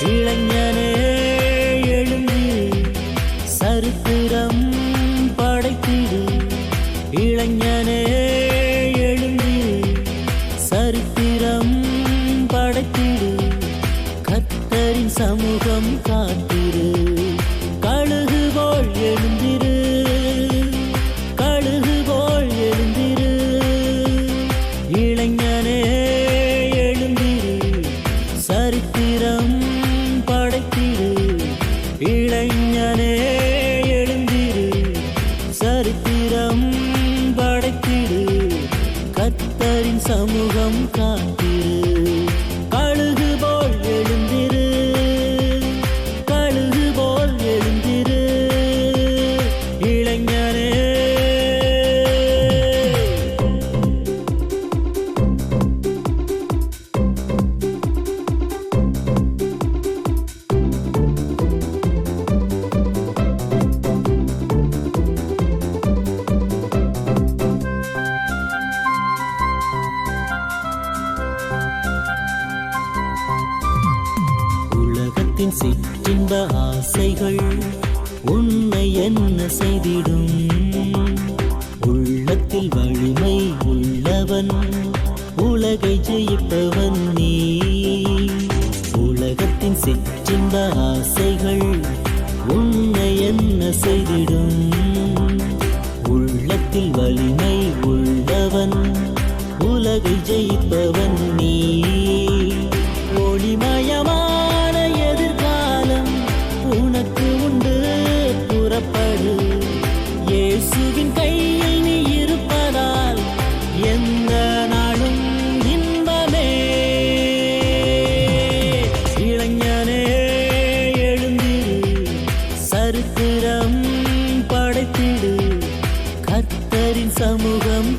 இளைஞனே எழுந்திரு, சரித்திரம் படைத்திடு. இளைஞனே எழுந்திரு, சரித்திரம் படைத்திடு. கர்த்தரின் சமூகம் காத்திரு, கழுகு போல் எழுந்திரு, கழுகு போல் எழுந்திரு. இளைஞனே எழுந்திரு, சரித்திரம் படைத்திடு. இளைஞனே எழுந்திரு, சரித்திரம் படைத்திடு. கர்த்தரின் சமூகம் காத்திரு, கழுகு போல் எழுந்திரு, கழுகு போல் எழுந்திரு. இளைஞனே உலகத்தின் சிற்றின்ப ஆசைகள் உன்னை என்ன செய்திடும்? உள்ளத்தில் வலிமை உள்ளவன், உலகை ஜெயிப்பவன் நீ. உலகத்தின் சிற்றின்ப ஆசைகள் உன்னை என்ன செய்திடும்? உள்ளத்தில் வலிமை உள்ளவன், உலகை ஜெயிப்பவன் நீ. ஒளிமயமான எதிர்காலம் உனக்கு உண்டு, புறப்படு. இயேசுவின் கையில் நீ இருப்பதால் எந்த நாளும் இன்பமே. இளைஞனே எழுந்திரு, சரித்திரம் படைத்திடு. கர்த்தரின் சமூகம்